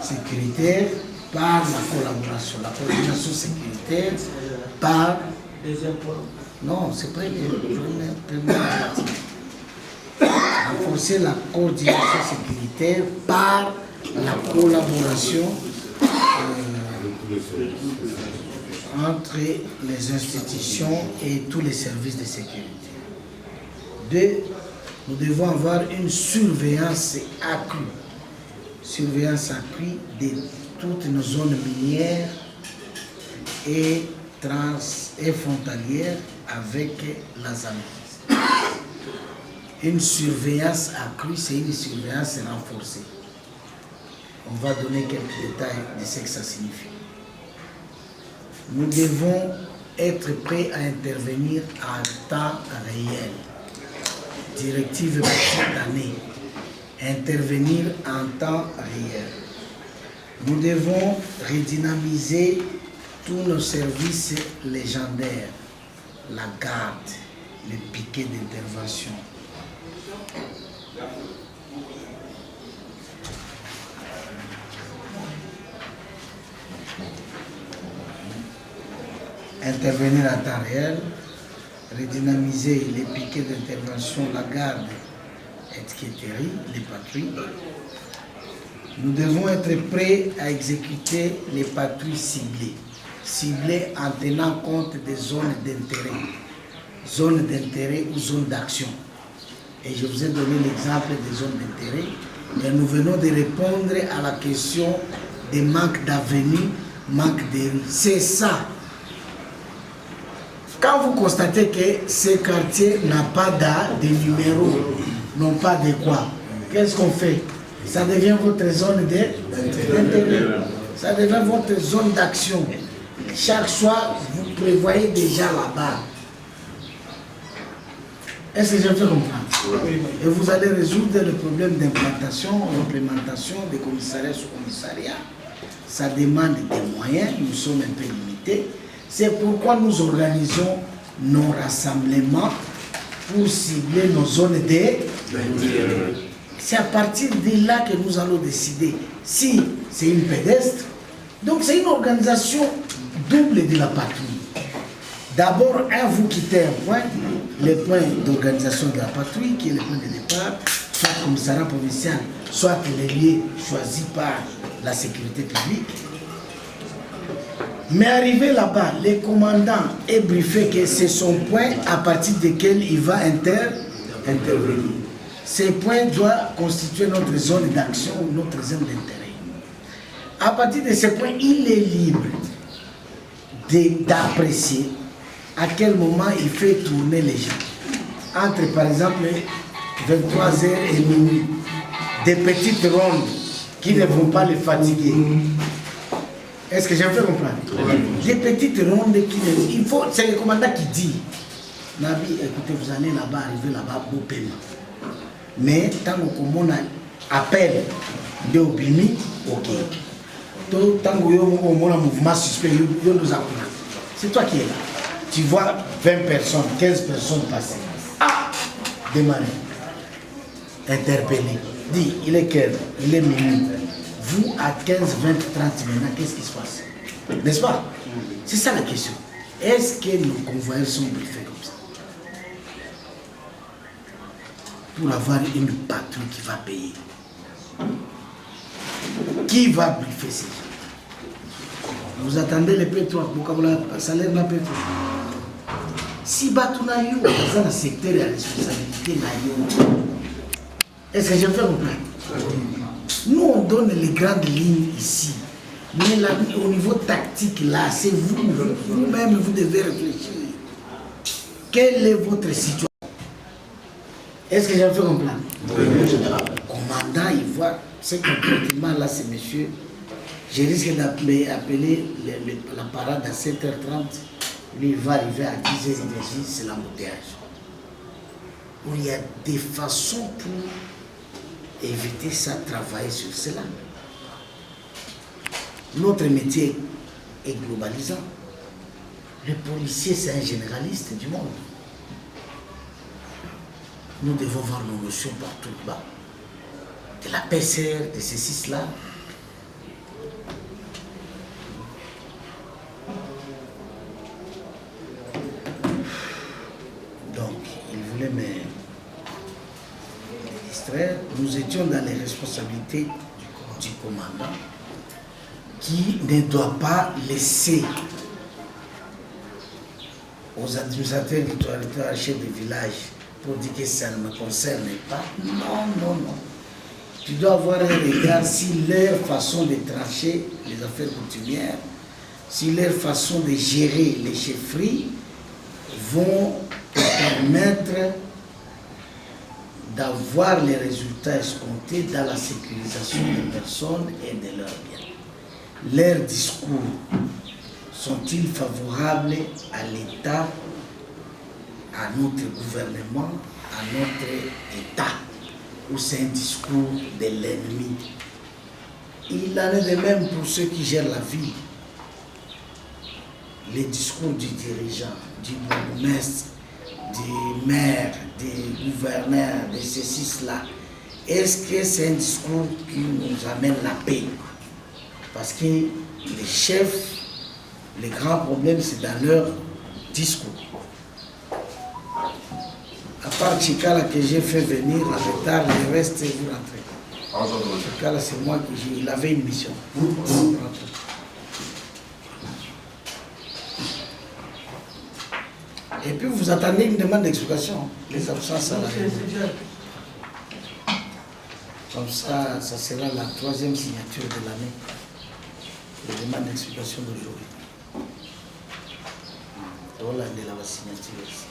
sécuritaire par la collaboration. La coordination sécuritaire par... Non, c'est pas une renforcer la coordination sécuritaire par la collaboration entre les institutions et tous les services de sécurité. 2. Nous devons avoir une surveillance accrue. Surveillance accrue de toutes nos zones minières et frontalières avec la Zambie. Une surveillance accrue, c'est une surveillance renforcée. On va donner quelques détails de ce que ça signifie. Nous devons être prêts à intervenir en temps réel. Directive de cette année. Intervenir en temps réel. Nous devons redynamiser tous nos services légendaires. La garde, les piquets d'intervention. Intervenir en temps réel, redynamiser les piquets d'intervention, la garde, etc., les patrouilles. Nous devons être prêts à exécuter les patrouilles ciblées. Ciblées en tenant compte des zones d'intérêt ou zones d'action. Et je vous ai donné l'exemple des zones d'intérêt. Et nous venons de répondre à la question des manques d'avenue, manque de rue. C'est ça. Quand vous constatez que ces quartiers n'ont pas de numéro, n'ont pas de quoi, qu'est-ce qu'on fait? Ça devient votre zone d'intérêt. Ça devient votre zone d'action. Chaque soir, vous prévoyez déjà là-bas. Est-ce que je fais comprendre? Et vous allez résoudre le problème d'implantation des commissariats sous commissariats. Ça demande des moyens, nous sommes un peu limités. C'est pourquoi nous organisons nos rassemblements pour cibler nos zones d'intérêt. C'est à partir de là que nous allons décider si c'est une pédestre. Donc c'est une organisation double de la patrouille. D'abord, vous quittez un point, le point d'organisation de la patrouille, qui est le point de départ, soit le commissariat provincial, soit les lieux choisis par la sécurité publique. Mais arrivé là-bas, le commandant est briefé que c'est son point à partir duquel il va intervenir. Ces points doivent constituer notre zone d'action ou notre zone d'intérêt. À partir de ce point, il est libre d'apprécier à quel moment il fait tourner les gens. Entre par exemple 23h et minuit, des petites rondes qui ne vont pas les fatiguer. Est-ce que j'ai fait comprendre? Des petites rondes qui ne... Il faut, c'est le commandant qui dit. Nabi, écoutez, vous allez là-bas, arriver là-bas, beau paiement. Mais tant qu'on appelle de Obimi, ok. Tant qu'on a un mouvement suspect, c'est toi qui es là. Tu vois 20 personnes, 15 personnes passer. Ah! Démarrer. Interpeller. Dis, il est quelle? Il est minuit. Vous, à 15, 20, 30 maintenant, qu'est-ce qui se passe? N'est-ce pas? C'est ça la question. Est-ce que nos convoyeurs sont briefés comme ça? Pour avoir une patrouille qui va payer. Qui va briefer ces gens? Vous attendez le pétrole, le salaire de la pétrole. Si Batuna yo, dans le secteur de la responsabilité, est-ce que je me fais comprendre? Nous, on donne les grandes lignes ici. Mais là, au niveau tactique, là, c'est vous-même, vous devez réfléchir. Quelle est votre situation? Est-ce que je me fais comprendre? Le commandant, il voit ce comportement là, c'est monsieur. Je risque d'appeler la parade à 7h30. Lui, il va arriver à 10h, c'est l'embouteillage. Il y a des façons pour éviter ça, travailler sur cela. Notre métier est globalisant. Le policier, c'est un généraliste du monde. Nous devons voir nos notions partout là-bas. De la PCR, de ceci, cela. étions dans les responsabilités du commandant qui ne doit pas laisser aux administrateurs du territoire, chefs de village, pour dire que ça ne me concerne pas. Non, non, non. Tu dois avoir un regard si leur façon de trancher les affaires coutumières, si leur façon de gérer les chefferies vont te permettre d'avoir les résultats escomptés dans la sécurisation des personnes et de leurs biens. Leurs discours sont-ils favorables à l'État, à notre gouvernement, à notre État, ou c'est un discours de l'ennemi? Il en est de même pour ceux qui gèrent la ville. Les discours du dirigeant, du bourgmestre, du maire, du gouverneur, de ceci, cela, est-ce que c'est un discours qui nous amène la paix? Parce que les chefs, le grand problème, c'est dans leur discours. À part Chikala que j'ai fait venir en retard, le reste, vous rentrez. Chikala, c'est moi qui il avait une mission. Et puis vous attendez une demande d'explication, les absences salariées. Comme ça, ça sera la 3e signature de l'année. La demande d'explication d'aujourd'hui. Voilà de la signature ici.